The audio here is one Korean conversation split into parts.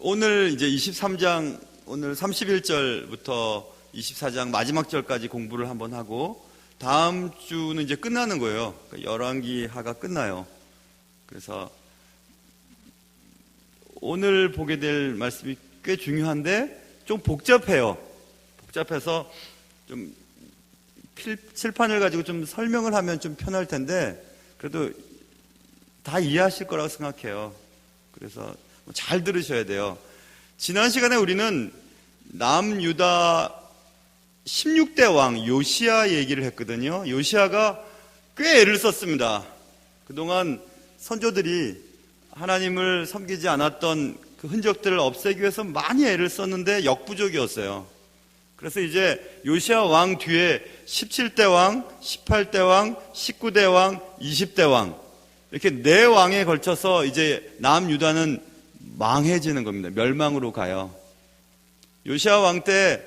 오늘 이제 23장, 오늘 31절부터 24장 마지막 절까지 공부를 한번 하고, 다음 주는 이제 끝나는 거예요. 그러니까 열왕기하가 끝나요. 그래서 오늘 보게 될 말씀이 꽤 중요한데 좀 복잡해요. 복잡해서 좀 칠판을 가지고 좀 설명을 하면 좀 편할 텐데, 그래도 다 이해하실 거라고 생각해요. 그래서 잘 들으셔야 돼요. 지난 시간에 우리는 남유다 16대 왕 요시야 얘기를 했거든요. 요시야가 꽤 애를 썼습니다. 그동안 선조들이 하나님을 섬기지 않았던 그 흔적들을 없애기 위해서 많이 애를 썼는데 역부족이었어요. 그래서 이제 요시야 왕 뒤에 17대 왕, 18대 왕, 19대 왕, 20대 왕, 이렇게 4왕에 걸쳐서 이제 남유다는 망해지는 겁니다. 멸망으로 가요. 요시야 왕 때,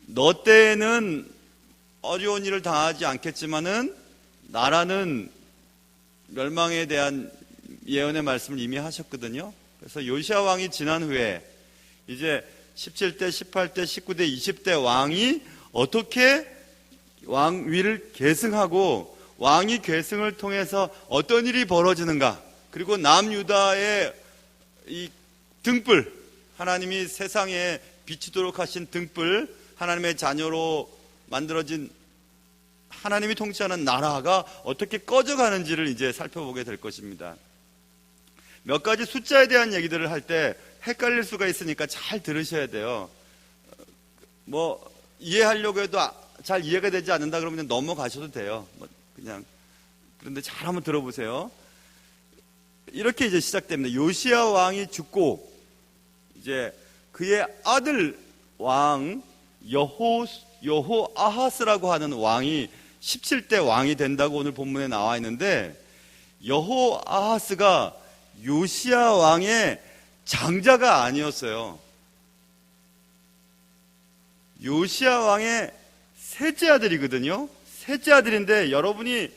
너 때에는 어려운 일을 당하지 않겠지만은 나라는 멸망에 대한 예언의 말씀을 이미 하셨거든요. 그래서 요시야 왕이 지난 후에 이제 17대, 18대, 19대, 20대 왕이 어떻게 왕위를 계승하고 왕위 계승을 통해서 어떤 일이 벌어지는가, 그리고 남유다의 이 등불, 하나님이 세상에 비추도록 하신 등불, 하나님의 자녀로 만들어진 하나님이 통치하는 나라가 어떻게 꺼져가는지를 이제 살펴보게 될 것입니다. 몇 가지 숫자에 대한 얘기들을 할 때 헷갈릴 수가 있으니까 잘 들으셔야 돼요. 뭐 이해하려고 해도 잘 이해가 되지 않는다 그러면 그냥 넘어가셔도 돼요. 그냥. 그런데 잘 한번 들어보세요. 이렇게 이제 시작됩니다. 요시야 왕이 죽고 이제 그의 아들 왕 여호아하스라고 하는 왕이 17대 왕이 된다고 오늘 본문에 나와 있는데, 여호아하스가 요시야 왕의 장자가 아니었어요. 요시야 왕의 셋째 아들이거든요. 셋째 아들인데, 여러분이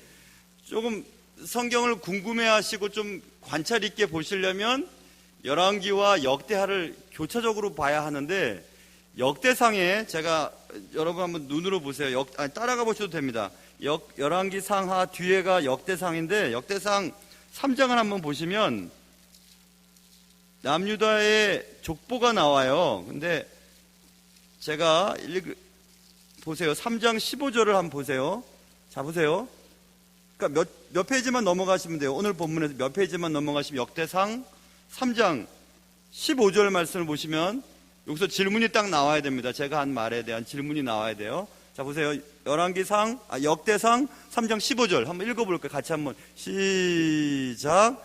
조금 성경을 궁금해하시고 좀 관찰 있게 보시려면 열왕기와 역대하를 교차적으로 봐야 하는데, 역대상에 제가 여러분 한번 눈으로 보세요. 따라가 보셔도 됩니다. 열왕기 상하 뒤에가 역대상인데, 역대상 3장을 한번 보시면 남유다의 족보가 나와요. 근데 제가 보세요. 3장 15절을 한번 보세요. 자, 보세요. 그러니까 몇 페이지만 넘어가시면 돼요. 오늘 본문에서 몇 페이지만 넘어가시면 역대상 3장 15절 말씀을 보시면 여기서 질문이 딱 나와야 됩니다. 제가 한 말에 대한 질문이 나와야 돼요. 자, 보세요. 역대상 3장 15절 한번 읽어볼까요? 같이 한번 시작.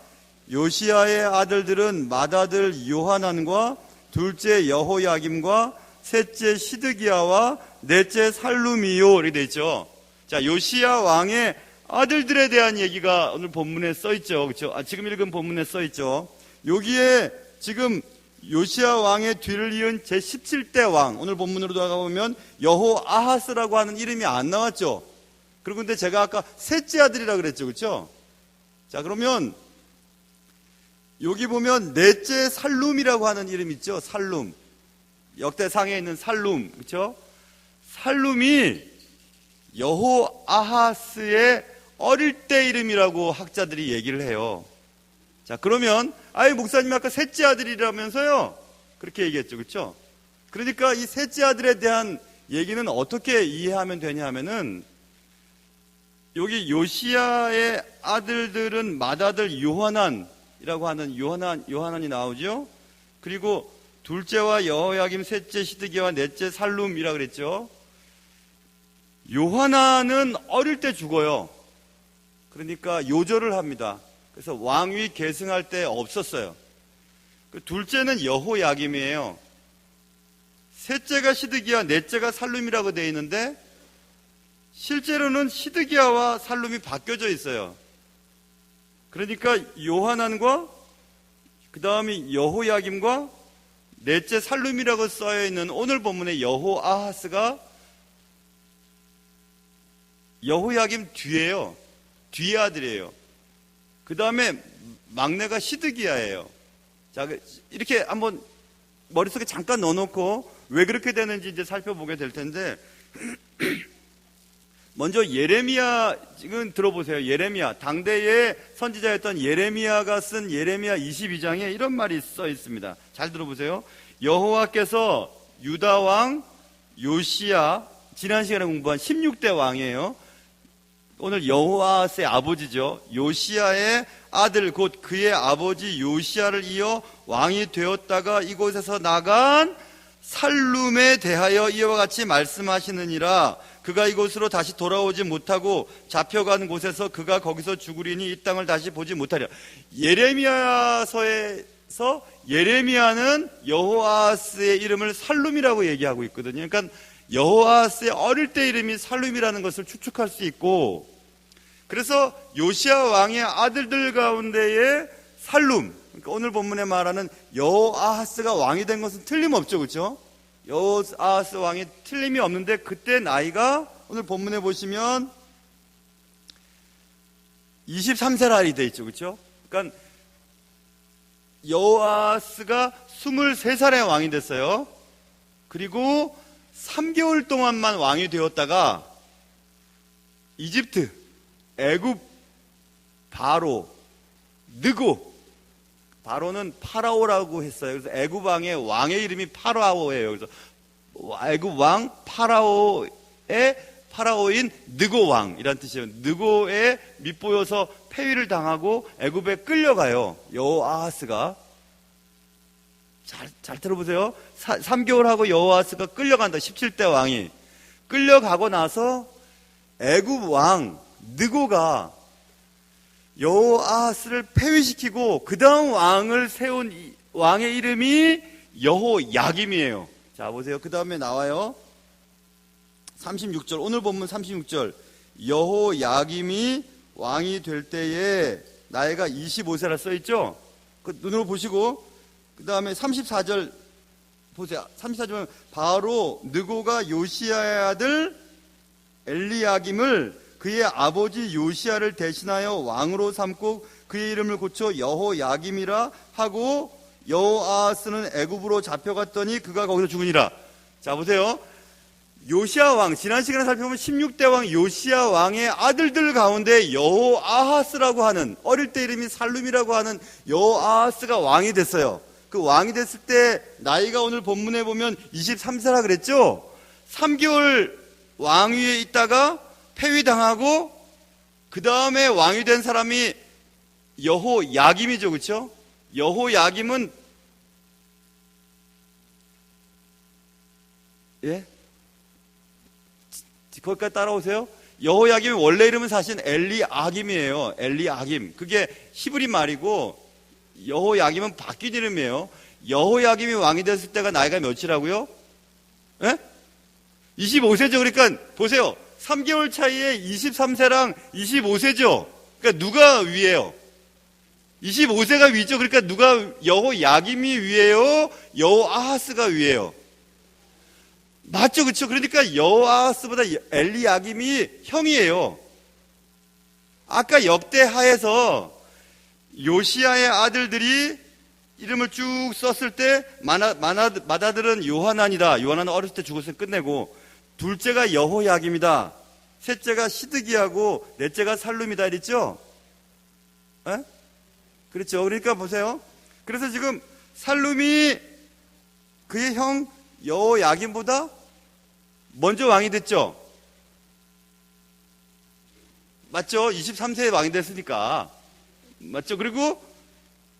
요시야의 아들들은 맏아들 요하난과 둘째 여호야김과 셋째 시드기야와 넷째 살룸이요, 이렇게 되어 있죠. 자, 요시야 왕의 아들들에 대한 얘기가 오늘 본문에 써있죠. 그렇죠? 지금 읽은 본문에 써있죠. 여기에 지금 요시야 왕의 뒤를 이은 제17대 왕, 오늘 본문으로 돌아가 보면 여호아하스라고 하는 이름이 안 나왔죠. 그리고 근데 제가 아까 셋째 아들이라 그랬죠. 그렇죠? 자, 그러면 여기 보면 넷째 살룸이라고 하는 이름 있죠. 살룸. 역대상에 있는 살룸. 그렇죠? 살룸이 여호아하스의 어릴 때 이름이라고 학자들이 얘기를 해요. 자, 그러면 목사님 아까 셋째 아들이라면서요? 그렇게 얘기했죠. 그렇죠? 그러니까 이 셋째 아들에 대한 얘기는 어떻게 이해하면 되냐 하면은, 여기 요시야의 아들들은 맏아들 요하난이라고 하는 요하난이 나오죠. 그리고 둘째와 여호야김, 셋째 시드기야와 넷째 살룸이라 그랬죠. 요하난은 어릴 때 죽어요. 그러니까 요절을 합니다. 그래서 왕위 계승할 때 없었어요. 둘째는 여호야김이에요. 셋째가 시드기야, 넷째가 살룸이라고 되어 있는데, 실제로는 시드기야와 살룸이 바뀌어져 있어요. 그러니까 요하난과 그 다음에 여호야김과 넷째 살룸이라고 써여 있는 오늘 본문의 여호아하스가 여호야김 뒤에요. 뒤의 아들이에요. 그 다음에 막내가 시드기야예요. 자, 이렇게 한번 머릿속에 잠깐 넣어놓고 왜 그렇게 되는지 이제 살펴보게 될 텐데, 먼저 예레미야 지금 들어보세요. 예레미야, 당대의 선지자였던 예레미야가 쓴 예레미야 22장에 이런 말이 써 있습니다. 잘 들어보세요. 여호와께서 유다 왕 요시야, 지난 시간에 공부한 16대 왕이에요. 오늘 여호아스의 아버지죠. 요시야의 아들 곧 그의 아버지 요시야를 이어 왕이 되었다가 이곳에서 나간 살룸에 대하여 이와 같이 말씀하시느니라. 그가 이곳으로 다시 돌아오지 못하고 잡혀간 곳에서 그가 거기서 죽으리니 이 땅을 다시 보지 못하리라. 예레미야서에서 예레미야는 여호아스의 이름을 살룸이라고 얘기하고 있거든요. 그러니까 여호아스의 어릴 때 이름이 살룸이라는 것을 추측할 수 있고, 그래서 요시야 왕의 아들들 가운데에 살룸, 그러니까 오늘 본문에 말하는 여호아하스가 왕이 된 것은 틀림없죠. 그렇죠? 여호아하스 왕이 틀림이 없는데, 그때 나이가 오늘 본문에 보시면 23세라 돼 있죠. 그렇죠? 그러니까 여호아하스가 23살에 왕이 됐어요. 그리고 3개월 동안만 왕이 되었다가 이집트, 애굽, 바로, 느고, 바로는 파라오라고 했어요. 그래서 애굽 왕의 이름이 파라오예요. 그래서 애굽 왕 파라오인 느고 왕이란 뜻이에요. 느고에 밑보여서 폐위를 당하고 애굽에 끌려가요. 여호아하스가. 잘 들어보세요. 3개월 하고 여호아스가 끌려간다. 17대 왕이 끌려가고 나서 애굽 왕 느고가 여호아스를 폐위시키고 그 다음 왕을 세운 왕의 이름이 여호야김이에요. 자 보세요. 그 다음에 나와요. 36절, 오늘 본문 36절. 여호야김이 왕이 될 때에 나이가 25세라 써있죠. 그 눈으로 보시고, 그 다음에 34절 보세요. 34절 보면 바로 느고가 요시야의 아들 엘리야김을 그의 아버지 요시야를 대신하여 왕으로 삼고 그의 이름을 고쳐 여호야김이라 하고 여호아하스는 애굽으로 잡혀갔더니 그가 거기서 죽으니라. 자 보세요. 요시야 왕, 지난 시간에 살펴보면 16대 왕 요시야 왕의 아들들 가운데 여호아하스라고 하는, 어릴 때 이름이 살룸이라고 하는 여호아하스가 왕이 됐어요. 그 왕이 됐을 때 나이가 오늘 본문에 보면 23세라 그랬죠. 3개월 왕위에 있다가 폐위당하고 그 다음에 왕이 된 사람이 여호야김이죠. 그렇죠? 여호야김은 거기까지 따라오세요. 여호야김의 원래 이름은 사실 엘리아김이에요. 엘리아김. 그게 히브리 말이고 여호야김은 바뀐 이름이에요. 여호야김이 왕이 됐을 때가 나이가 몇이라고요? 25세죠. 그러니까 보세요. 3개월 차이에 23세랑 25세죠. 그러니까 누가 위에요? 25세가 위죠. 그러니까 누가, 여호야김이 위에요? 여호아하스가 위에요? 맞죠. 그렇죠. 그러니까 여호아하스보다 엘리야김이 형이에요. 아까 역대하에서 요시야의 아들들이 이름을 쭉 썼을 때 맏아들은 요하난이다. 요하난은 어렸을 때 죽었을 때 끝내고, 둘째가 여호야김이다. 셋째가 시드기야고 넷째가 살룸이다 이랬죠? 그렇죠. 그러니까 보세요. 그래서 지금 살룸이 그의 형 여호야김보다 먼저 왕이 됐죠? 맞죠? 23세에 왕이 됐으니까. 맞죠? 그리고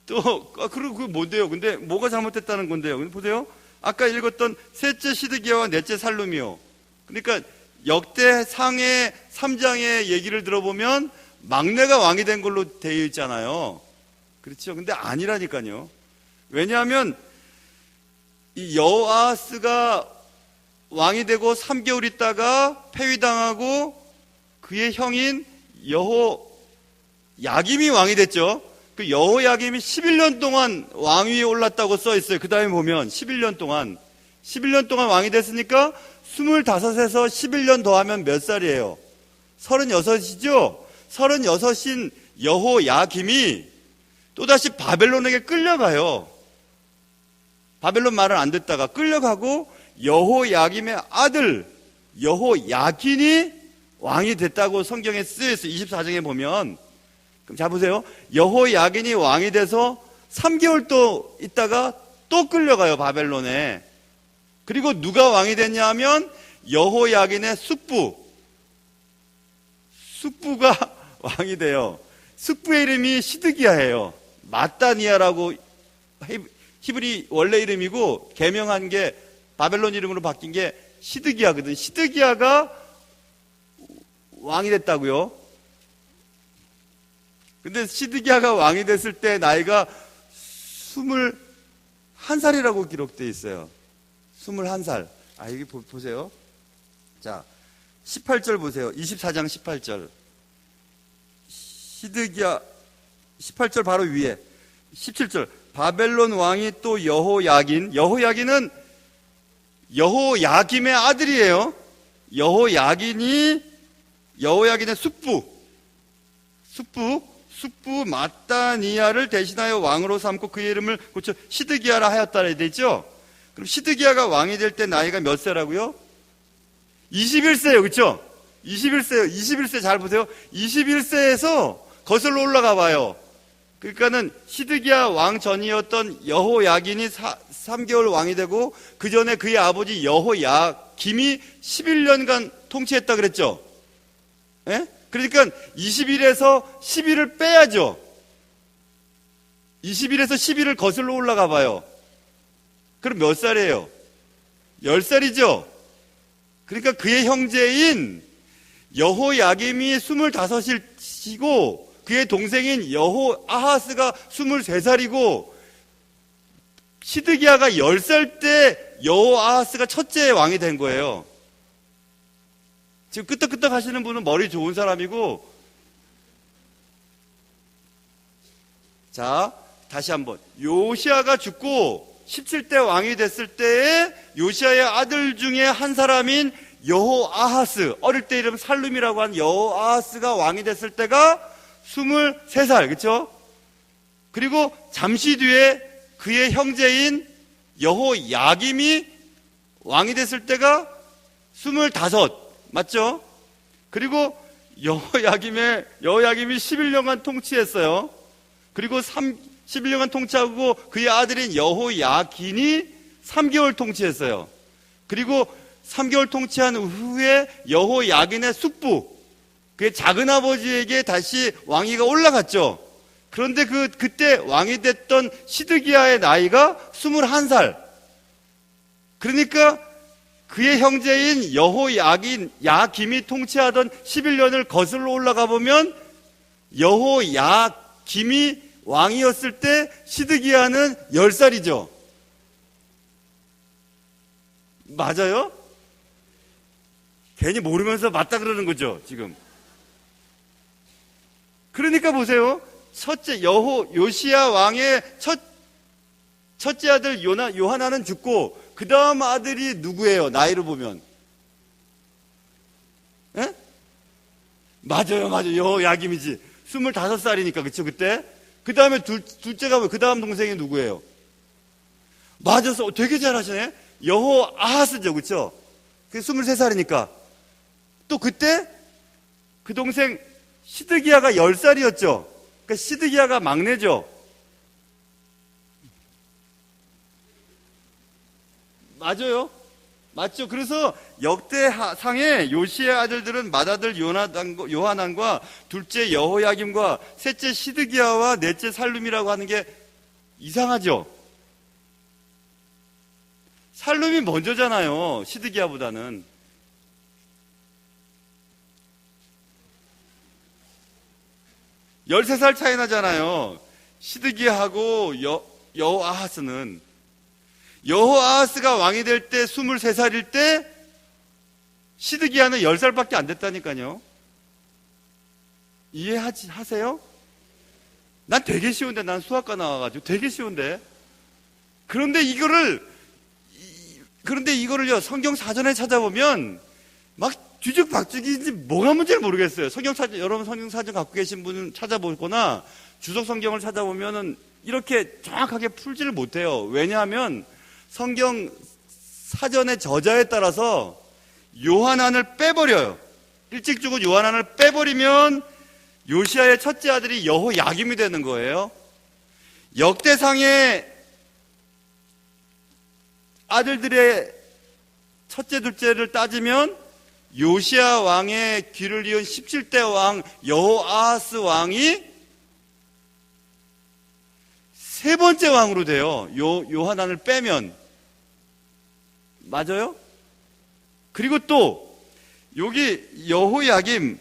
또, 그리고 그게 뭔데요? 근데 뭐가 잘못됐다는 건데요? 근데 보세요. 아까 읽었던 셋째 시드기야와 넷째 살룸이요. 그러니까 역대상의 3장의 얘기를 들어보면 막내가 왕이 된 걸로 되어 있잖아요. 그렇죠? 근데 아니라니까요. 왜냐하면 이 여호아하스가 왕이 되고 3개월 있다가 폐위당하고 그의 형인 여호야김이 왕이 됐죠. 그 여호야김이 11년 동안 왕위에 올랐다고 써 있어요. 그 다음에 보면 11년 동안 왕이 됐으니까 25에서 11년 더하면 몇 살이에요? 36이죠? 36인 여호야김이 또다시 바벨론에게 끌려가요. 바벨론 말을 안 듣다가 끌려가고 여호야김의 아들 여호야긴이 왕이 됐다고 성경에 쓰여있어요. 24장에 보면. 그럼 자 보세요. 여호야긴이 왕이 돼서 3개월 또 있다가 또 끌려가요, 바벨론에. 그리고 누가 왕이 됐냐 하면 여호야긴의 숙부가 왕이 돼요. 숙부의 이름이 시드기야예요. 마따니아라고 히브리 원래 이름이고 개명한 게 바벨론 이름으로 바뀐 게 시드기야거든. 시드기야가 왕이 됐다고요. 근데 시드기야가 왕이 됐을 때 나이가 21살이라고 기록되어 있어요. 21살. 아, 여기 보세요. 자, 18절 보세요. 24장 18절. 시드기야 18절 바로 위에 17절. 바벨론 왕이 또 여호야긴은 여호야김의 아들이에요. 여호야긴의 숙부 마따니아를 대신하여 왕으로 삼고 그의 이름을 고쳐 시드기야라 하였다 해야 되죠. 그럼 시드기야가 왕이 될 때 나이가 몇 세라고요? 21세예요. 그렇죠? 21세예요. 21세 잘 보세요. 21세에서 거슬러 올라가 봐요. 그러니까는 시드기야 왕 전이었던 여호야긴이 3개월 왕이 되고 그 전에 그의 아버지 여호야김이 11년간 통치했다 그랬죠. 예? 그러니까 21에서 11을 빼야죠. 21에서 11을 거슬러 올라가 봐요. 그럼 몇 살이에요? 10살이죠. 그러니까 그의 형제인 여호야김이 25이고 그의 동생인 여호아하스가 23살이고 시드기야가 10살 때 여호아하스가 첫째 왕이 된 거예요. 지금 끄떡끄떡 하시는 분은 머리 좋은 사람이고, 자, 다시 한번. 요시야가 죽고 17대 왕이 됐을 때에 요시야의 아들 중에 한 사람인 여호아하스, 어릴 때 이름 살룸이라고 한 여호아하스가 왕이 됐을 때가 23살, 그렇죠? 그리고 잠시 뒤에 그의 형제인 여호야김이 왕이 됐을 때가 25, 맞죠? 그리고 여호야김이 11년간 통치했어요. 그리고 11년간 통치하고 그의 아들인 여호야긴이 3개월 통치했어요. 그리고 3개월 통치한 후에 여호야긴의 숙부, 그의 작은아버지에게 다시 왕위가 올라갔죠. 그런데 그때 왕이 됐던 시드기야의 나이가 21살. 그러니까 그의 형제인 여호야김이 통치하던 11년을 거슬러 올라가 보면 여호야김이 왕이었을 때 시드기야는 10살이죠. 맞아요? 괜히 모르면서 맞다 그러는 거죠, 지금. 그러니까 보세요. 요시야 왕의 첫째 아들 요하나는 죽고 그 다음 아들이 누구예요? 나이로 보면. 예? 맞아요. 여호야김이지. 25살이니까, 그쵸, 그때? 그 다음에 둘째가 그 다음 동생이 누구예요? 맞아서 되게 잘하시네. 여호아하스죠, 그쵸? 그게 23살이니까. 또 그때 그 동생 시드기야가 10살이었죠. 그러니까 시드기야가 막내죠. 맞아요. 맞죠. 그래서 역대상에 요시의 아들들은 맏아들 요하난과 둘째 여호야김과 셋째 시드기야와 넷째 살룸이라고 하는 게 이상하죠. 살룸이 먼저잖아요, 시드기야보다는. (13살) 차이 나잖아요. 시드기야하고 여호아하스는. 여호아하스가 왕이 될 때 23살일 때 시드기야는 10살밖에 안 됐다니까요. 이해하세요? 난 되게 쉬운데, 난 수학과 나와가지고 되게 쉬운데. 그런데 이거를요, 성경 사전에 찾아보면 막 뒤죽박죽인지 뭐가 문제를 모르겠어요. 여러분 성경 사전 갖고 계신 분은 찾아보거나 주석 성경을 찾아보면은 이렇게 정확하게 풀지를 못해요. 왜냐하면 성경 사전의 저자에 따라서 요하난을 빼버려요. 일찍 죽은 요하난을 빼버리면 요시야의 첫째 아들이 여호야김이 되는 거예요. 역대상의 아들들의 첫째, 둘째를 따지면 요시야 왕의 뒤를 이은 17대 왕 여호아하스 왕이 세 번째 왕으로 돼요. 요하난을 빼면. 맞아요? 그리고 또 여기 여호야김과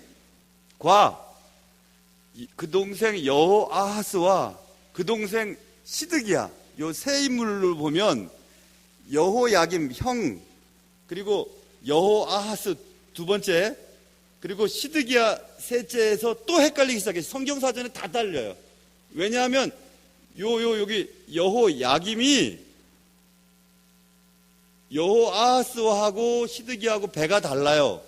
그 동생 여호아하스와 그 동생 시드기야, 요 세 인물을 보면 여호야김 형, 그리고 여호아하스 두 번째, 그리고 시드기야 셋째에서 또 헷갈리기 시작해요. 성경사전에 다 달려요. 왜냐하면 여기 여호야김이 여호아하스하고 시드기야하고 배가 달라요.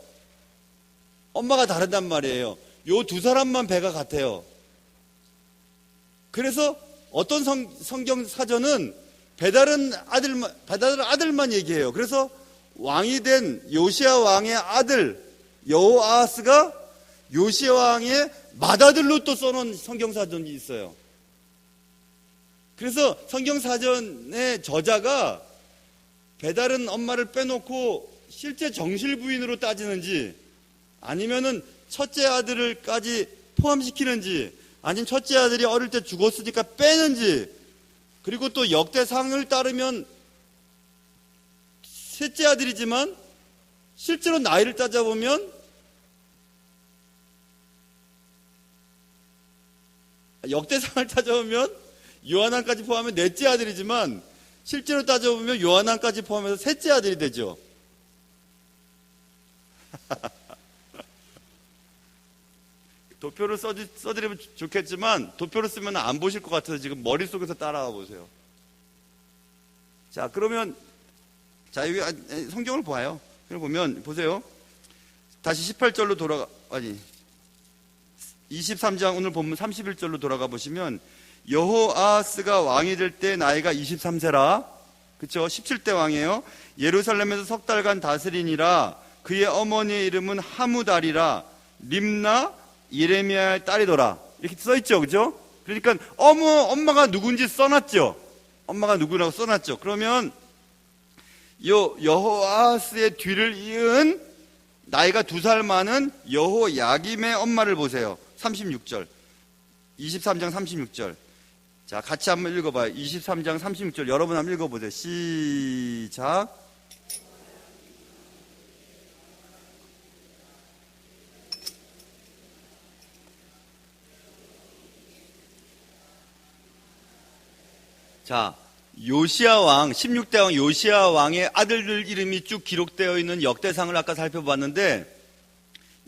엄마가 다르단 말이에요. 요 두 사람만 배가 같아요. 그래서 어떤 성경 사전은 배다른 아들만 얘기해요. 그래서 왕이 된 요시야 왕의 아들 여호아하스가 요시야 왕의 맏아들로 또 써놓은 성경 사전이 있어요. 그래서 성경 사전의 저자가 배다른 엄마를 빼놓고 실제 정실 부인으로 따지는지, 아니면은 첫째 아들을까지 포함시키는지, 아니면 첫째 아들이 어릴 때 죽었으니까 빼는지, 그리고 또 역대상을 따르면 셋째 아들이지만 실제로 나이를 따져보면 역대상을 따져보면 요하난까지 포함하면 넷째 아들이지만 실제로 따져보면 요하난까지 포함해서 셋째 아들이 되죠. 도표를 써드리면 좋겠지만 도표를 쓰면 안 보실 것 같아서 지금 머릿속에서 따라가 보세요. 자, 그러면 자, 여기 성경을 봐요. 그럼 보면 보세요. 다시 18절로 아니 23장 오늘 본문 31절로 돌아가 보시면 여호아하스가 왕이 될 때 나이가 23세라. 그렇죠? 17대 왕이에요. 예루살렘에서 석 달간 다스리니라. 그의 어머니의 이름은 하무달이라. 림나 예레미야의 딸이더라. 이렇게 써있죠. 그죠? 그러니까 엄마가 누군지 써놨죠. 엄마가 누구라고 써놨죠. 그러면 여호아하스의 뒤를 이은 나이가 2살 많은 여호야김의 엄마를 보세요. 36절 23장 36절. 자, 같이 한번 읽어봐요. 23장 36절 여러분 한번 읽어보세요. 시작. 자, 요시야 왕, 16대 왕 요시야 왕의 아들들 이름이 쭉 기록되어 있는 역대상을 아까 살펴봤는데,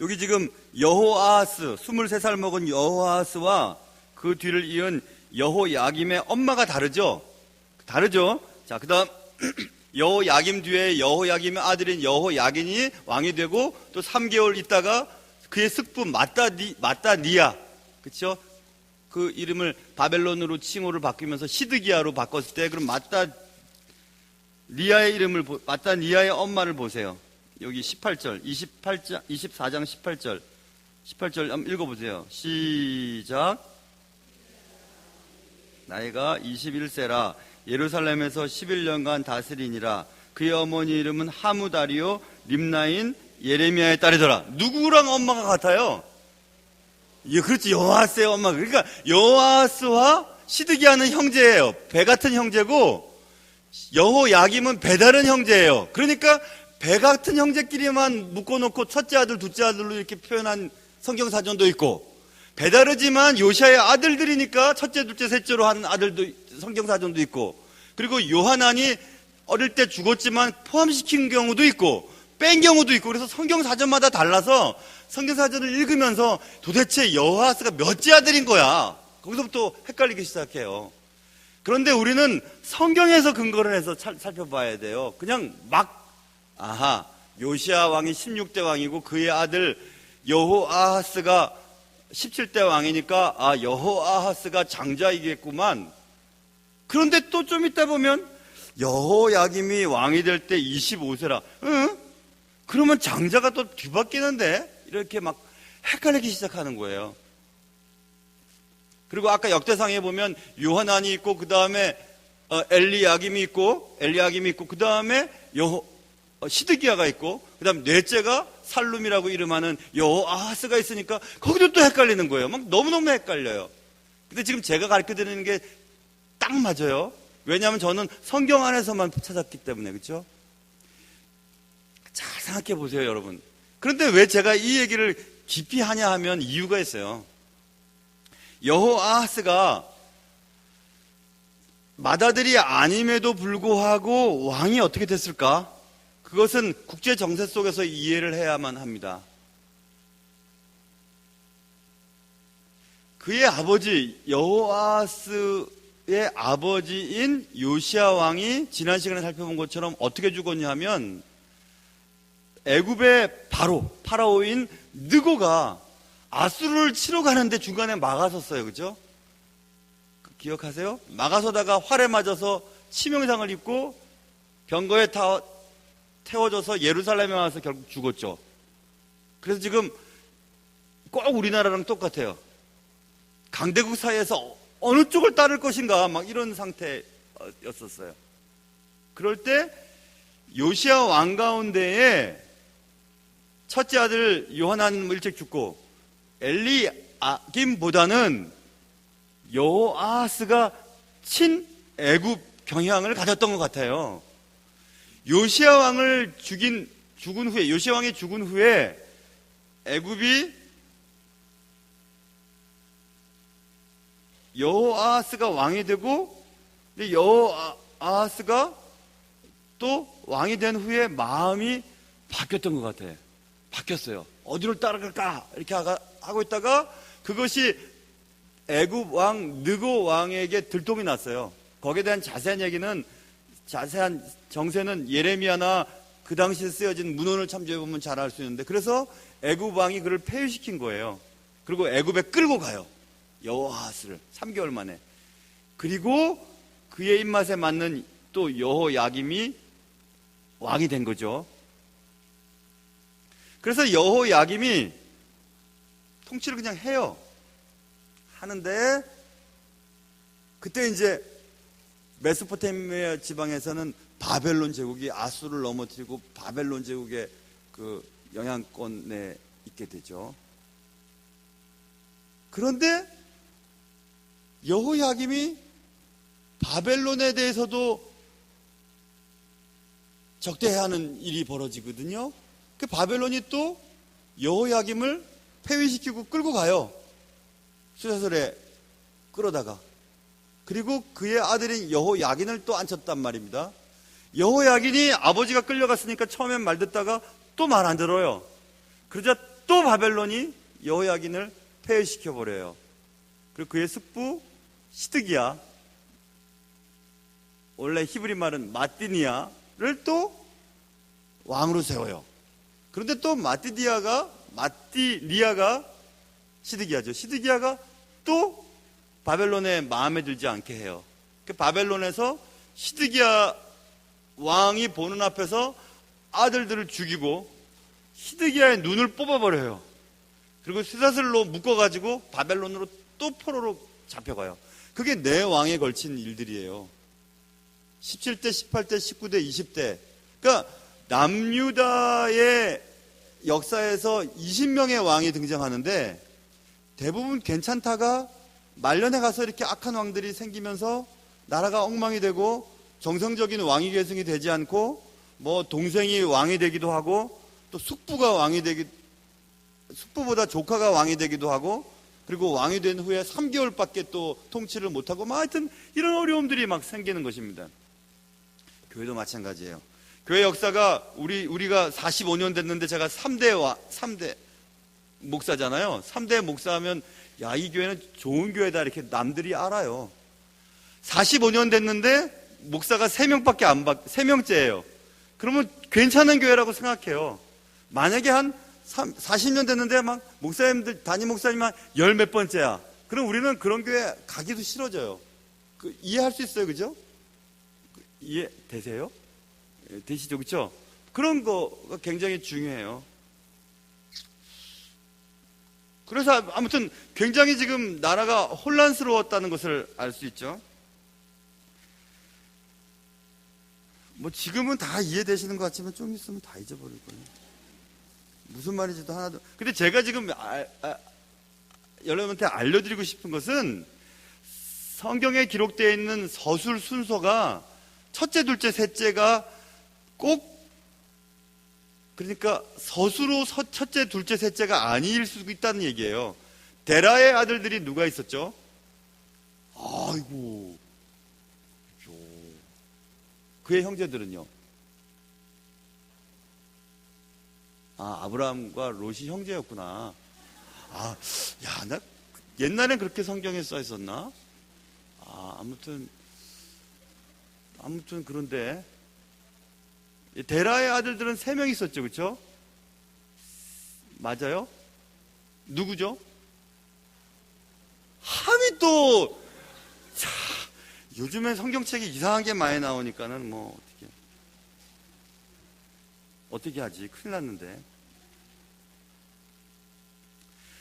여기 지금 여호아하스, 23살 먹은 여호아하스와 그 뒤를 이은 여호야김의 엄마가 다르죠? 다르죠? 자, 그 다음 여호야김 뒤에 여호야김의 아들인 여호야긴이 왕이 되고 또 3개월 있다가 그의 숙부 마따니아, 그쵸? 그 이름을 바벨론으로 칭호를 바뀌면서 시드기야로 바꿨을 때, 그럼 마따니아의 엄마를 보세요. 여기 18절, 24장 18절 한번 읽어보세요. 시작. 나이가 21세라. 예루살렘에서 11년간 다스리니라. 그의 어머니 이름은 하무다리요 림나인 예레미야의 딸이더라. 누구랑 엄마가 같아요? 예, 그렇지. 여호아스의 엄마. 그러니까 여호아스와 시드기야는 형제예요. 배 같은 형제고, 여호야김은 배 다른 형제예요. 그러니까 배 같은 형제끼리만 묶어놓고 첫째 아들, 둘째 아들로 이렇게 표현한 성경사전도 있고, 배 다르지만 요시야의 아들들이니까 첫째, 둘째, 셋째로 한 아들도 성경사전도 있고, 그리고 요하난이 어릴 때 죽었지만 포함시킨 경우도 있고 뺀 경우도 있고, 그래서 성경사전마다 달라서 성경사전을 읽으면서 도대체 여호아스가 몇째 아들인 거야, 거기서부터 헷갈리기 시작해요. 그런데 우리는 성경에서 근거를 해서 살펴봐야 돼요. 그냥 요시야 왕이 16대 왕이고 그의 아들 여호아하스가 17대 왕이니까 여호아하스가 장자이겠구만. 그런데 또 좀 있다 보면 여호야김이 왕이 될 때 25세라. 응? 그러면 장자가 또 뒤바뀌는데? 이렇게 막 헷갈리기 시작하는 거예요. 그리고 아까 역대상에 보면 요하난이 있고, 그 다음에 엘리야김이 있고, 그 다음에 시드기야가 있고, 그 다음에 넷째가 살룸이라고 이름하는 여호아하스가 있으니까 거기도 또 헷갈리는 거예요. 막 너무너무 헷갈려요. 근데 지금 제가 가르쳐 드리는 게 딱 맞아요. 왜냐하면 저는 성경 안에서만 찾았기 때문에. 그렇죠? 잘 생각해 보세요, 여러분. 그런데 왜 제가 이 얘기를 깊이 하냐 하면 이유가 있어요. 여호아하스가 맏아들이 아님에도 불구하고 왕이 어떻게 됐을까? 그것은 국제 정세 속에서 이해를 해야만 합니다. 그의 아버지 여호아하스의 아버지인 요시야 왕이 지난 시간에 살펴본 것처럼 어떻게 죽었냐 하면 애굽의 파라오인 느고가 아수르를 치러 가는데 중간에 막아섰어요. 그죠? 기억하세요? 막아서다가 활에 맞아서 치명상을 입고 병거에 태워져서 예루살렘에 와서 결국 죽었죠. 그래서 지금 꼭 우리나라랑 똑같아요. 강대국 사이에서 어느 쪽을 따를 것인가 막 이런 상태였었어요. 그럴 때 요시야 왕 가운데에 첫째 아들 요하난 일찍 죽고 엘리야김보다는 여호아하스가 친애굽 경향을 가졌던 것 같아요. 요시야 왕이 죽은 후에 애굽이 여호아하스가 왕이 되고, 근데 여호아하스가 또 왕이 된 후에 마음이 바뀌었던 것 같아요. 바뀌었어요. 어디로 따라갈까 이렇게 하고 있다가 그것이 애굽 왕 느고 왕에게 들통이 났어요. 거기에 대한 자세한 정세는 예레미야나 그 당시에 쓰여진 문헌을 참조해 보면 잘 알 수 있는데, 그래서 애굽 왕이 그를 폐위시킨 거예요. 그리고 애굽에 끌고 가요. 여호아하스를 3개월 만에. 그리고 그의 입맛에 맞는 또 여호야김이 왕이 된 거죠. 그래서 여호야김이 통치를 그냥 해요. 하는데 그때 이제 메소포타미아 지방에서는 바벨론 제국이 아수르를 넘어뜨리고 바벨론 제국의 그 영향권에 있게 되죠. 그런데 여호야김이 바벨론에 대해서도 적대해하는 일이 벌어지거든요. 그 바벨론이 또 여호야김을 폐위시키고 끌고 가요. 수사설에 끌어다가. 그리고 그의 아들인 여호야긴을 또 앉혔단 말입니다. 여호야긴이 아버지가 끌려갔으니까 처음엔 말 듣다가 또 말 안 들어요. 그러자 또 바벨론이 여호야긴을 폐위시켜버려요. 그리고 그의 숙부 시드기야, 원래 히브리 말은 마띠니아를 또 왕으로 세워요. 그런데 또 마띠니아가 시드기야죠. 시드기야가 또 바벨론에 마음에 들지 않게 해요. 바벨론에서 시드기야 왕이 보는 앞에서 아들들을 죽이고 시드기야의 눈을 뽑아버려요. 그리고 쇠사슬로 묶어가지고 바벨론으로 또 포로로 잡혀가요. 그게 네 왕에 걸친 일들이에요. 17대, 18대, 19대, 20대. 그러니까 남유다의 역사에서 20명의 왕이 등장하는데 대부분 괜찮다가 말년에 가서 이렇게 악한 왕들이 생기면서 나라가 엉망이 되고 정상적인 왕위 계승이 되지 않고 뭐 동생이 왕이 되기도 하고 또 숙부보다 조카가 왕이 되기도 하고, 그리고 왕이 된 후에 3개월밖에 또 통치를 못하고 막 하여튼 이런 어려움들이 막 생기는 것입니다. 교회도 마찬가지예요. 교회 역사가 우리가 45년 됐는데 제가 3대 목사잖아요. 3대 목사하면 야, 이 교회는 좋은 교회다 이렇게 남들이 알아요. 45년 됐는데 목사가 3명째예요. 그러면 괜찮은 교회라고 생각해요. 만약에 한 40년 됐는데 막 목사님들, 담임 목사님 한 10몇 번째야. 그럼 우리는 그런 교회 가기도 싫어져요. 이해할 수 있어요. 그죠? 이해되세요? 되시죠? 그렇죠? 그런 거가 굉장히 중요해요. 그래서 아무튼 굉장히 지금 나라가 혼란스러웠다는 것을 알 수 있죠. 뭐 지금은 다 이해되시는 것 같지만 좀 있으면 다 잊어버릴 거예요. 무슨 말인지도 하나도. 근데 제가 지금 여러분한테 알려드리고 싶은 것은 성경에 기록되어 있는 서술 순서가 첫째, 둘째, 셋째가 꼭 그러니까 서수로 첫째, 둘째, 셋째가 아닐 수도 있다는 얘기예요. 데라의 아들들이 누가 있었죠? 아이고, 그의 형제들은요? 아브라함과 롯이 형제였구나. 나 옛날엔 그렇게 성경에 써 있었나? 아무튼 그런데 데라의 아들들은 3명 있었죠, 그렇죠? 맞아요? 누구죠? 함이 또 요즘엔 성경책이 이상한 게 많이 나오니까는 뭐 어떻게 하지? 큰일 났는데.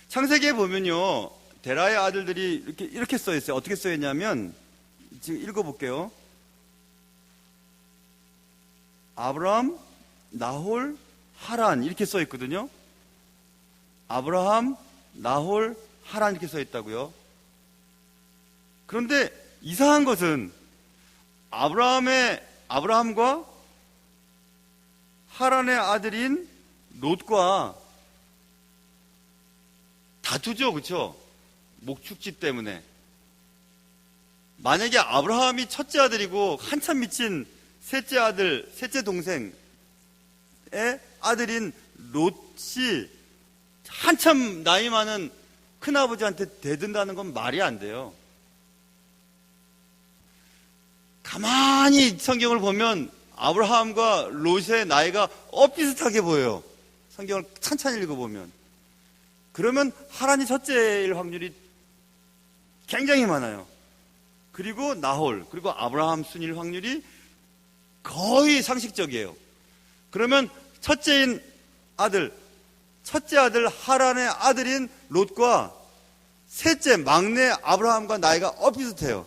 창세기에 보면요, 데라의 아들들이 이렇게 써 있어요. 어떻게 써 있냐면 지금 읽어볼게요. 아브라함, 나홀, 하란 이렇게 써 있거든요. 아브라함, 나홀, 하란 이렇게 써 있다고요. 그런데 이상한 것은 아브라함과 하란의 아들인 롯과 다투죠, 그렇죠? 목축지 때문에. 만약에 아브라함이 첫째 아들이고 한참 미친 셋째 아들, 셋째 동생의 아들인 롯이 한참 나이 많은 큰아버지한테 대든다는 건 말이 안 돼요. 가만히 성경을 보면 아브라함과 롯의 나이가 엇비슷하게 보여요. 성경을 찬찬히 읽어보면. 그러면 하란이 첫째일 확률이 굉장히 많아요. 그리고 나홀, 그리고 아브라함 순일 확률이 거의 상식적이에요. 그러면 첫째 아들 하란의 아들인 롯과 셋째 막내 아브라함과 나이가 엇비슷해요.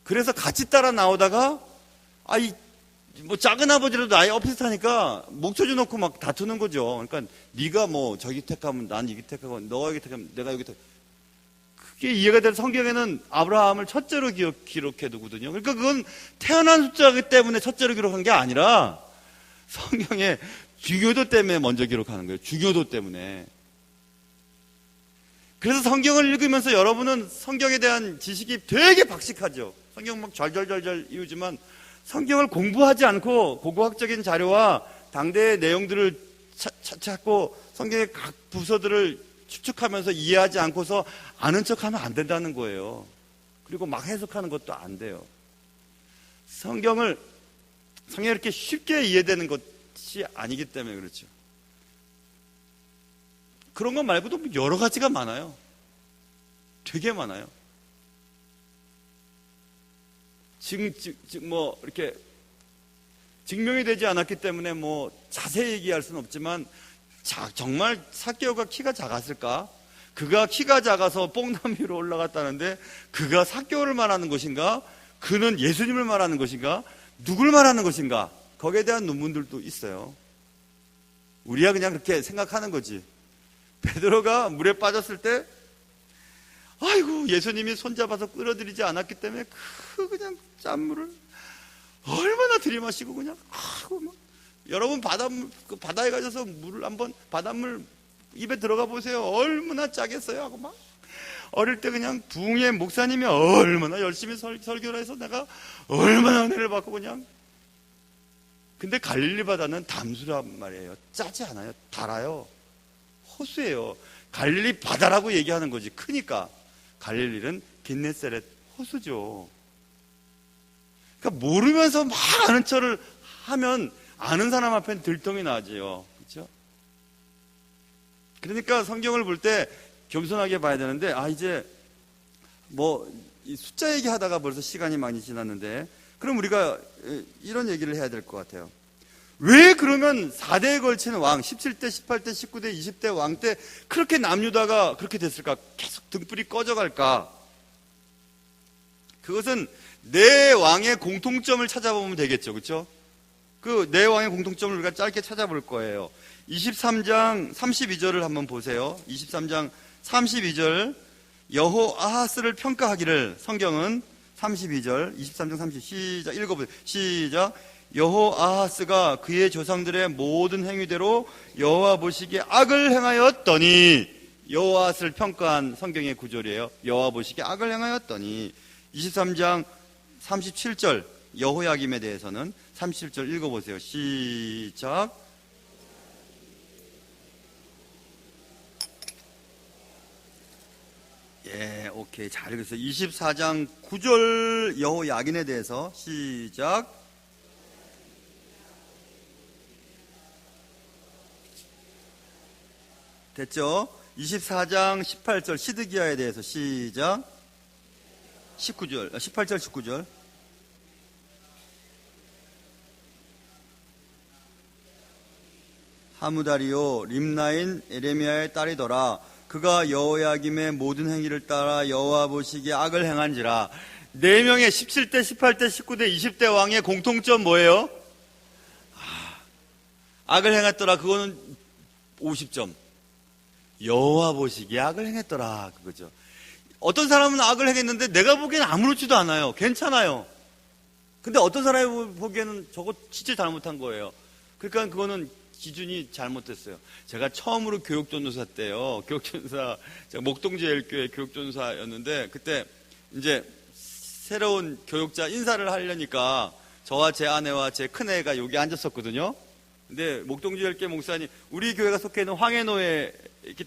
그래서 같이 따라 나오다가 뭐 작은 아버지라도 나이 엇비슷하니까 목초지 놓고 막 다투는 거죠. 그러니까 네가 뭐 저기 택하면 난 여기 택하고 너가 여기 택하면 내가 여기 택. 그게 이해가 돼서 성경에는 아브라함을 첫째로 기록해 두거든요. 그러니까 그건 태어난 숫자이기 때문에 첫째로 기록한 게 아니라 성경의 중요도 때문에 먼저 기록하는 거예요. 중요도 때문에. 그래서 성경을 읽으면서 여러분은 성경에 대한 지식이 되게 박식하죠. 성경 막 잘잘잘잘 이루지만 성경을 공부하지 않고 고고학적인 자료와 당대의 내용들을 찾고 성경의 각 부서들을 추측하면서 이해하지 않고서 아는 척하면 안 된다는 거예요. 그리고 막 해석하는 것도 안 돼요. 성경이 이렇게 쉽게 이해되는 것이 아니기 때문에 그렇죠. 그런 것 말고도 여러 가지가 많아요. 되게 많아요. 지금 뭐 이렇게 증명이 되지 않았기 때문에 뭐 자세히 얘기할 수는 없지만 정말 삭개오가 키가 작았을까? 그가 키가 작아서 뽕나무 위로 올라갔다는데 그가 삭개오를 말하는 것인가? 그는 예수님을 말하는 것인가? 누굴 말하는 것인가? 거기에 대한 논문들도 있어요. 우리가 그냥 그렇게 생각하는 거지. 베드로가 물에 빠졌을 때 아이고 예수님이 손잡아서 끌어들이지 않았기 때문에 그냥 짠물을 얼마나 들이마시고 그냥 여러분 바다에 가셔서 바닷물 입에 들어가 보세요. 얼마나 짜겠어요 하고 막 어릴 때 그냥 붕의 목사님이 얼마나 열심히 설교를 해서 내가 얼마나 은혜를 받고 그냥. 근데 갈릴리 바다는 담수란 말이에요. 짜지 않아요. 달아요. 호수예요. 갈릴리 바다라고 얘기하는 거지. 크니까. 갈릴리는 겟네사렛 호수죠. 그러니까 모르면서 막 아는 척을 하면 아는 사람 앞에는 들통이 나죠. 그렇죠? 그러니까 성경을 볼 때 겸손하게 봐야 되는데 이제 뭐 이 숫자 얘기하다가 벌써 시간이 많이 지났는데 그럼 우리가 이런 얘기를 해야 될 것 같아요. 왜 그러면 4대에 걸치는 왕, 17대, 18대, 19대, 20대 왕 때 그렇게 남유다가 그렇게 됐을까? 계속 등불이 꺼져갈까? 그것은 네 왕의 공통점을 찾아보면 되겠죠. 그렇죠? 그 네 왕의 공통점을 우리가 짧게 찾아볼 거예요. 23장 32절을 한번 보세요. 23장 32절 여호아하스를 평가하기를 성경은 32절 23장 30 시작 읽어보세요. 시작. 여호아하스가 그의 조상들의 모든 행위대로 여호와 보시기에 악을 행하였더니 여호아하스를 평가한 성경의 구절이에요. 여호와 보시기에 악을 행하였더니 23장 37절 여호야김에 대해서는 37절 읽어보세요. 시작. 예, 오케이. 잘 읽었어요. 24장 9절 여호야긴에 대해서 시작. 됐죠? 24장 18절 시드기야에 대해서 시작. 18절 19절. 하무다리오 림나인 에레미야의 딸이더라. 그가 여호야김의 모든 행위를 따라 여호와 보시기에 악을 행한지라. 4명의 17대, 18대, 19대, 20대 왕의 공통점 뭐예요? 악을 행했더라. 그거는 50점. 여호와 보시기에 악을 행했더라. 그거죠. 어떤 사람은 악을 행했는데 내가 보기에는 아무렇지도 않아요. 괜찮아요. 근데 어떤 사람이 보기에는 저거 진짜 잘못한 거예요. 그러니까 그거는 기준이 잘못됐어요. 제가 처음으로 교육전도사 때요. 교육전도사, 제가 목동제일교회 교육전도사였는데 그때 이제 새로운 교육자 인사를 하려니까 저와 제 아내와 제 큰애가 여기 앉았었거든요. 근데 목동제일교회 목사님, 우리 교회가 속해 있는 황해노에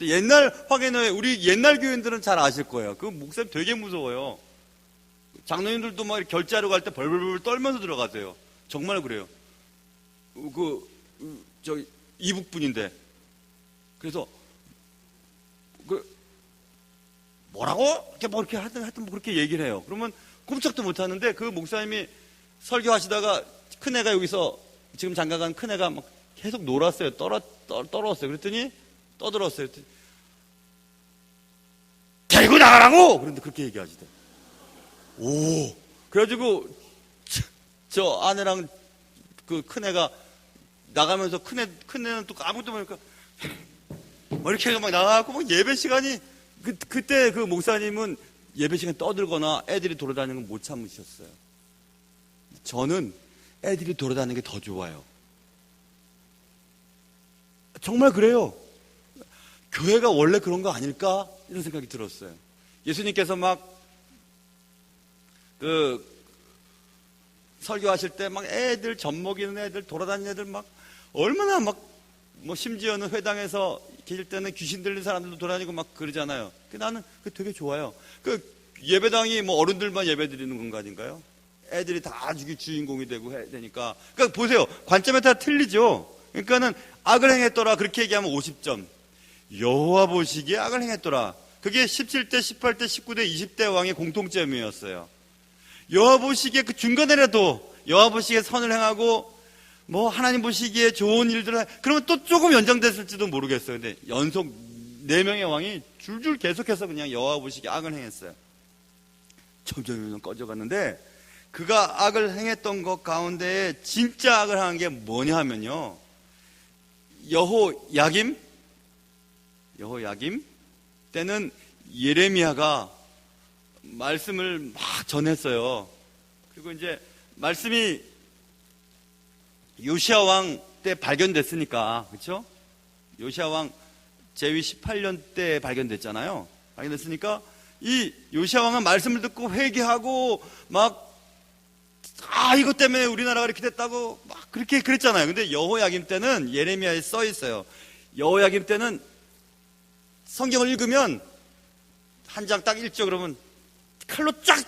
옛날 황해노에 우리 옛날 교인들은 잘 아실 거예요. 그 목사님 되게 무서워요. 장로님들도 막 결제하러 갈 때 벌벌벌 떨면서 들어가세요. 정말 그래요. 저 이북분인데 그래서 뭐라고 이렇게 하여튼 뭐 그렇게 얘기를 해요. 그러면 꼼짝도 못 하는데 그 목사님이 설교하시다가 큰애가 여기서 지금 장가간 큰애가 막 계속 놀았어요. 떨었어요. 그랬더니 떠들었어요. 그랬더니 데리고 나가라고! 그런데 그렇게 얘기하시대. 오. 그래가지고 저 아내랑 그 큰애가 나가면서 큰애는 또 아무것도 모르니까 이렇게 막 나가고 막 예배 시간이 그때 그 목사님은 예배 시간 떠들거나 애들이 돌아다니는 건 못 참으셨어요. 저는 애들이 돌아다니는 게 더 좋아요. 정말 그래요. 교회가 원래 그런 거 아닐까? 이런 생각이 들었어요. 예수님께서 막 설교하실 때 막 애들 젖먹이는 애들 돌아다니는 애들 막 얼마나 막 뭐 심지어는 회당에서 계실 때는 귀신 들린 사람들도 돌아다니고 막 그러잖아요. 나는 그게 되게 좋아요. 예배당이 뭐 어른들만 예배 드리는 공간인가요? 애들이 다 주인공이 되고 해야 되니까. 그러니까 보세요. 관점에 따라 틀리죠. 그러니까는 악을 행했더라. 그렇게 얘기하면 50점. 여호와 보시기에 악을 행했더라. 그게 17대, 18대, 19대, 20대 왕의 공통점이었어요. 여호와 보시기에 그 중간에라도 여호와 보시기에 선을 행하고 뭐 하나님 보시기에 좋은 일들을 그러면 또 조금 연장됐을지도 모르겠어요. 근데 연속 4명의 왕이 줄줄 계속해서 그냥 여호와 보시기에 악을 행했어요. 점점 꺼져갔는데 그가 악을 행했던 것 가운데 진짜 악을 한 게 뭐냐 하면요. 여호야김 때는 예레미야가 말씀을 막 전했어요. 그리고 이제 말씀이 요시야 왕 때 발견됐으니까, 그렇죠? 요시야 왕 제위 18년 때 발견됐잖아요. 발견됐으니까 이 요시야 왕은 말씀을 듣고 회개하고 막 이것 때문에 우리나라가 이렇게 됐다고 막 그렇게 그랬잖아요. 근데 여호야김 때는 예레미야에 써 있어요. 여호야김 때는 성경을 읽으면 한 장 딱 읽죠. 그러면 칼로 쫙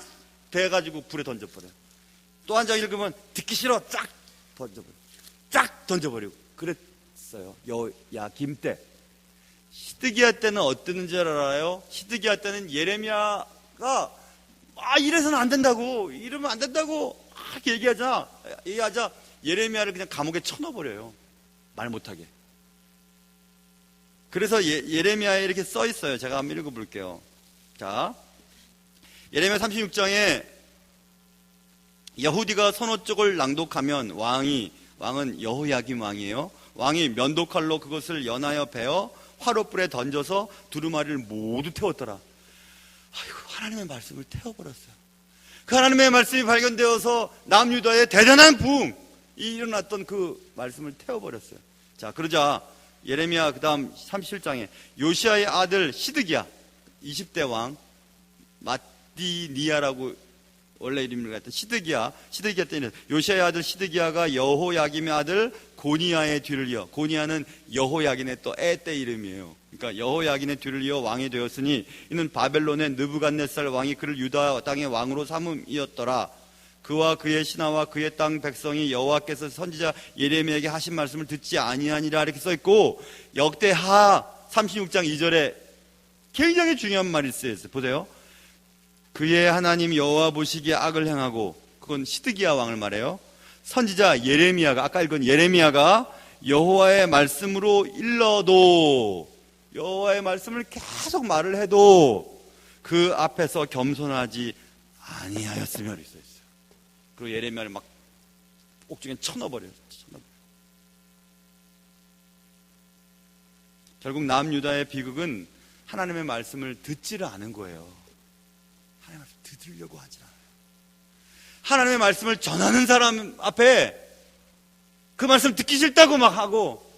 대가지고 불에 던져버려요. 또 한 장 읽으면 듣기 싫어 쫙 던져버리고 그랬어요. 여호야김 때. 시드기야 때는 어땠는 줄 알아요? 시드기야 때는 예레미야가 이래서는 안 된다고, 이러면 안 된다고 막 얘기하자 예레미야를 그냥 감옥에 쳐넣어버려요. 말 못하게. 그래서 예레미야에 이렇게 써 있어요. 제가 한번 읽어볼게요. 자, 예레미야 36장에 여후디가 선호 쪽을 낭독하면 왕은 여호야김 왕이에요. 왕이 면도칼로 그것을 연하여 베어 화롯불에 던져서 두루마리를 모두 태웠더라. 아이고, 하나님의 말씀을 태워버렸어요. 그 하나님의 말씀이 발견되어서 남유다에 대단한 부흥이 일어났던 그 말씀을 태워버렸어요. 자, 그러자 예레미야 그 다음 37장에 요시야의 아들 시드기야 20대 왕 마디니아라고 원래 이름을 갖다 시드기야 때는 요시야의 아들 시드기야가 여호야김의 아들 고니야의 뒤를 이어, 고니야는 여호야긴의 또 때 이름이에요. 그러니까 여호야긴의 뒤를 이어 왕이 되었으니 이는 바벨론의 느부갓네살 왕이 그를 유다 땅의 왕으로 삼음이었더라. 그와 그의 신하와 그의 땅 백성이 여호와께서 선지자 예레미야에게 하신 말씀을 듣지 아니하니라 이렇게 써있고, 역대하 36장 2절에 굉장히 중요한 말이 쓰여있어요. 보세요. 그의 하나님 여호와 보시기에 악을 행하고, 그건 시드기야 왕을 말해요. 선지자 예레미야가, 아까 읽은 예레미야가 여호와의 말씀으로 일러도, 여호와의 말씀을 계속 말을 해도 그 앞에서 겸손하지 아니하였으며 이렇게 써있어요. 그리고 예레미야를 막 옥중에 쳐넣어버려요. 결국 남유다의 비극은 하나님의 말씀을 듣지를 않은 거예요. 하나님의 말씀 듣으려고 하지 않아요. 하나님의 말씀을 전하는 사람 앞에 그 말씀 듣기 싫다고 막 하고,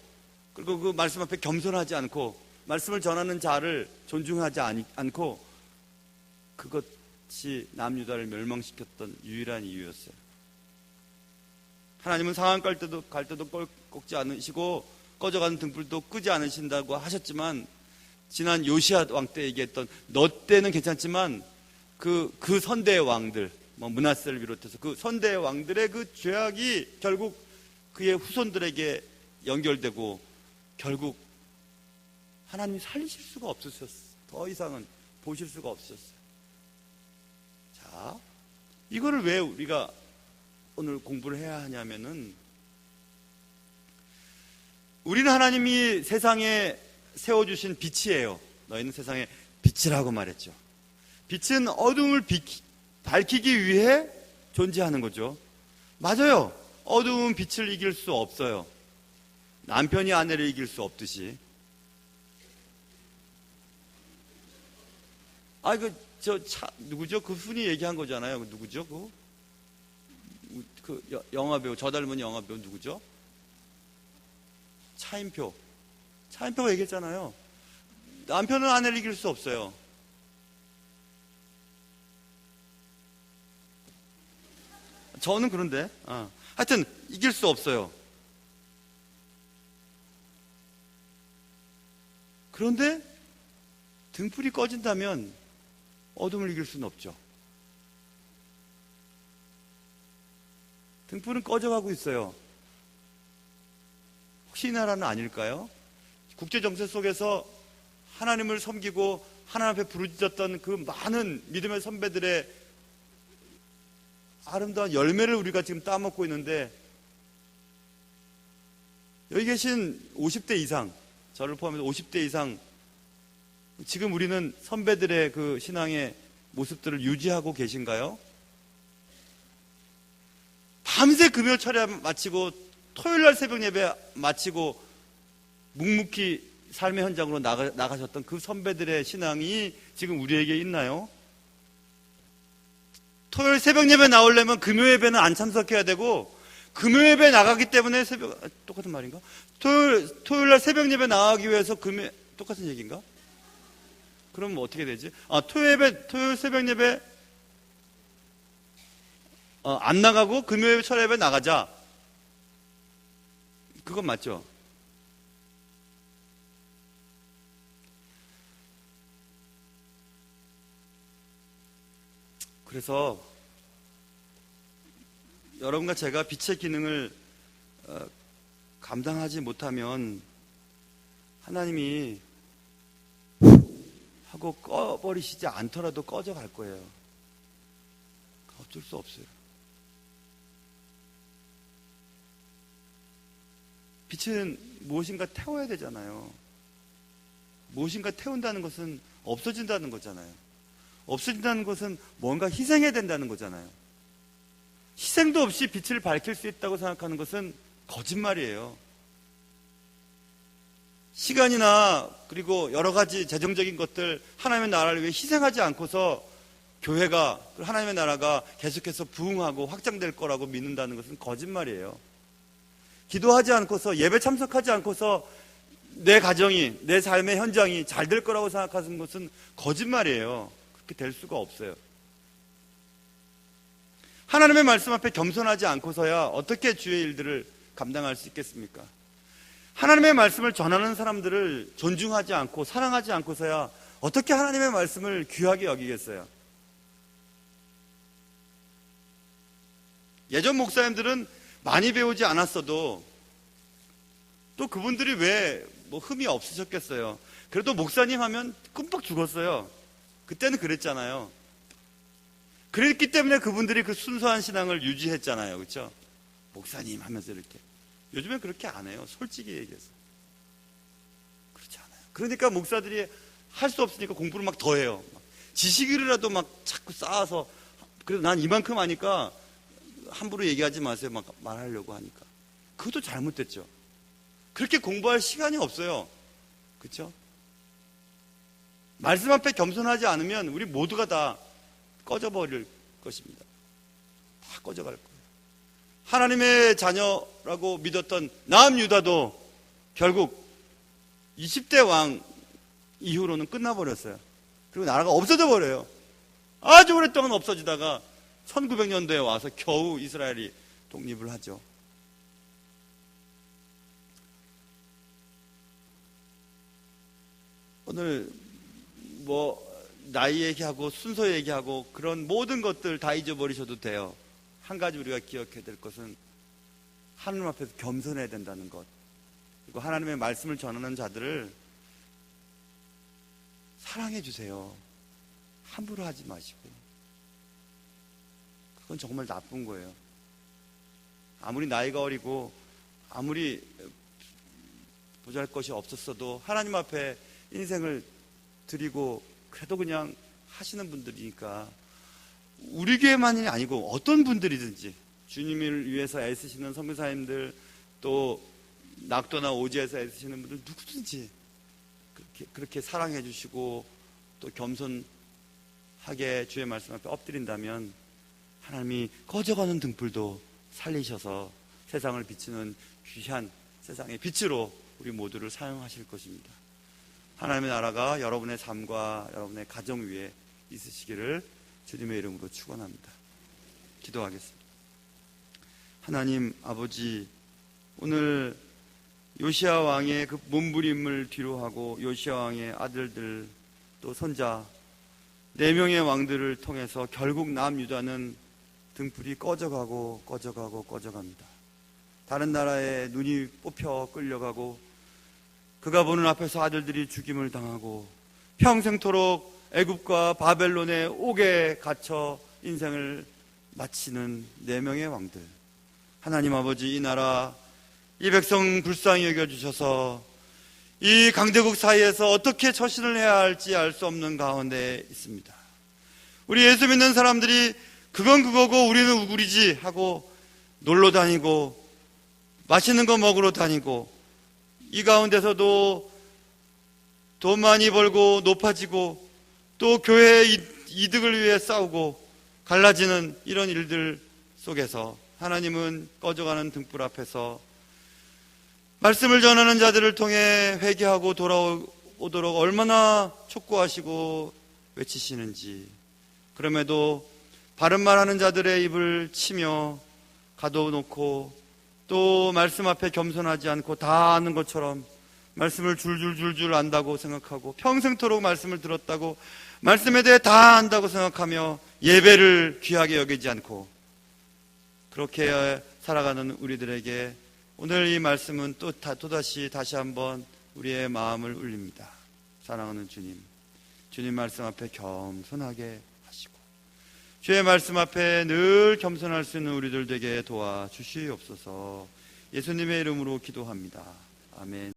그리고 그 말씀 앞에 겸손하지 않고, 말씀을 전하는 자를 존중하지 않고, 그것이 남유다를 멸망시켰던 유일한 이유였어요. 하나님은 상한 갈 때도 꺾지 않으시고 꺼져가는 등불도 끄지 않으신다고 하셨지만, 지난 요시야 왕 때 얘기했던 너 때는 괜찮지만 그 선대의 왕들, 므낫세를 비롯해서 그 선대의 왕들의 그 죄악이 결국 그의 후손들에게 연결되고 결국 하나님이 살리실 수가 없으셨어요. 더 이상은 보실 수가 없으셨어요. 자, 이거를 왜 우리가 오늘 공부를 해야 하냐면은, 우리는 하나님이 세상에 세워주신 빛이에요. 너희는 세상의 빛이라고 말했죠. 빛은 어둠을 밝히기 위해 존재하는 거죠. 맞아요. 어두운 빛을 이길 수 없어요. 남편이 아내를 이길 수 없듯이. 누구죠? 그 분이 얘기한 거잖아요. 누구죠? 영화배우, 저 닮은 영화배우 누구죠? 차인표가 얘기했잖아요. 남편은 아내를 이길 수 없어요. 저는 그런데, 하여튼, 이길 수 없어요. 그런데, 등불이 꺼진다면, 어둠을 이길 수는 없죠. 등불은 꺼져가고 있어요. 혹시 이 나라는 아닐까요? 국제정세 속에서 하나님을 섬기고 하나님 앞에 부르짖었던 그 많은 믿음의 선배들의 아름다운 열매를 우리가 지금 따먹고 있는데, 여기 계신 50대 이상, 저를 포함해서 50대 이상, 지금 우리는 선배들의 그 신앙의 모습들을 유지하고 계신가요? 밤새 금요 철야 마치고 토요일날 새벽 예배 마치고 묵묵히 삶의 현장으로 나가셨던 그 선배들의 신앙이 지금 우리에게 있나요? 토요일 새벽 예배 나오려면 금요 예배는 안 참석해야 되고, 금요 예배 나가기 때문에 똑같은 말인가? 토요일날 새벽 예배 나가기 위해서 똑같은 얘기인가? 그럼 어떻게 되지? 토요일 새벽 예배 안 나가고 금요 예배 철야 예배 나가자. 그건 맞죠? 그래서 여러분과 제가 빛의 기능을 감당하지 못하면 하나님이 하고 꺼버리시지 않더라도 꺼져갈 거예요. 어쩔 수 없어요. 빛은 무엇인가 태워야 되잖아요. 무엇인가 태운다는 것은 없어진다는 거잖아요. 없어진다는 것은 뭔가 희생해야 된다는 거잖아요. 희생도 없이 빛을 밝힐 수 있다고 생각하는 것은 거짓말이에요. 시간이나 그리고 여러 가지 재정적인 것들, 하나님의 나라를 위해 희생하지 않고서 교회가, 하나님의 나라가 계속해서 부흥하고 확장될 거라고 믿는다는 것은 거짓말이에요. 기도하지 않고서, 예배 참석하지 않고서 내 가정이, 내 삶의 현장이 잘 될 거라고 생각하는 것은 거짓말이에요. 그렇게 될 수가 없어요. 하나님의 말씀 앞에 겸손하지 않고서야 어떻게 주의 일들을 감당할 수 있겠습니까? 하나님의 말씀을 전하는 사람들을 존중하지 않고 사랑하지 않고서야 어떻게 하나님의 말씀을 귀하게 여기겠어요? 예전 목사님들은 많이 배우지 않았어도 또 그분들이 왜 흠이 없으셨겠어요? 그래도 목사님 하면 끔뻑 죽었어요. 그때는 그랬잖아요. 그랬기 때문에 그분들이 그 순수한 신앙을 유지했잖아요. 그렇죠? 목사님 하면서 이렇게. 요즘엔 그렇게 안 해요. 솔직히 얘기해서. 그렇지 않아요. 그러니까 목사들이 할 수 없으니까 공부를 막 더 해요. 지식이라도 막 자꾸 쌓아서, 그래도 난 이만큼 하니까 함부로 얘기하지 마세요. 막 말하려고 하니까. 그것도 잘못됐죠. 그렇게 공부할 시간이 없어요. 그렇죠? 말씀 앞에 겸손하지 않으면 우리 모두가 다 꺼져버릴 것입니다. 다 꺼져갈 거예요. 하나님의 자녀라고 믿었던 남유다도 결국 20대 왕 이후로는 끝나버렸어요. 그리고 나라가 없어져 버려요. 아주 오랫동안 없어지다가 1900년도에 와서 겨우 이스라엘이 독립을 하죠. 오늘 나이 얘기하고 순서 얘기하고 그런 모든 것들 다 잊어버리셔도 돼요. 한 가지 우리가 기억해야 될 것은 하나님 앞에서 겸손해야 된다는 것. 그리고 하나님의 말씀을 전하는 자들을 사랑해 주세요. 함부로 하지 마시고. 그건 정말 나쁜 거예요. 아무리 나이가 어리고 아무리 보잘것이 없었어도 하나님 앞에 인생을 드리고 그래도 그냥 하시는 분들이니까, 우리 교회만이 아니고 어떤 분들이든지 주님을 위해서 애쓰시는 선교사님들, 또 낙도나 오지에서 애쓰시는 분들 누구든지 그렇게 사랑해 주시고 또 겸손하게 주의 말씀 앞에 엎드린다면 하나님이 꺼져가는 등불도 살리셔서 세상을 비추는 귀한 세상의 빛으로 우리 모두를 사용하실 것입니다. 하나님의 나라가 여러분의 삶과 여러분의 가정 위에 있으시기를 주님의 이름으로 축원합니다. 기도하겠습니다. 하나님 아버지, 오늘 요시야 왕의 그 몸부림을 뒤로하고 요시야 왕의 아들들 또 손자 4명의 왕들을 통해서 결국 남유다는 등불이 꺼져갑니다. 다른 나라에 눈이 뽑혀 끌려가고 그가 보는 앞에서 아들들이 죽임을 당하고 평생토록 애굽과 바벨론의 옥에 갇혀 인생을 마치는 4명의 왕들. 하나님 아버지, 이 나라, 이 백성 불쌍히 여겨주셔서 이 강대국 사이에서 어떻게 처신을 해야 할지 알 수 없는 가운데 있습니다. 우리 예수 믿는 사람들이 그건 그거고 우리는 우리지 하고 놀러 다니고 맛있는 거 먹으러 다니고, 이 가운데서도 돈 많이 벌고 높아지고 또 교회의 이득을 위해 싸우고 갈라지는 이런 일들 속에서 하나님은 꺼져가는 등불 앞에서 말씀을 전하는 자들을 통해 회개하고 돌아오도록 얼마나 촉구하시고 외치시는지, 그럼에도 바른 말하는 자들의 입을 치며 가둬놓고 또 말씀 앞에 겸손하지 않고 다 아는 것처럼 말씀을 줄줄 안다고 생각하고 평생토록 말씀을 들었다고 말씀에 대해 다 안다고 생각하며 예배를 귀하게 여기지 않고 그렇게 살아가는 우리들에게 오늘 이 말씀은 또다시 한번 우리의 마음을 울립니다. 사랑하는 주님, 주님 말씀 앞에 겸손하게 하시고 주의 말씀 앞에 늘 겸손할 수 있는 우리들 되게 도와주시옵소서. 예수님의 이름으로 기도합니다. 아멘.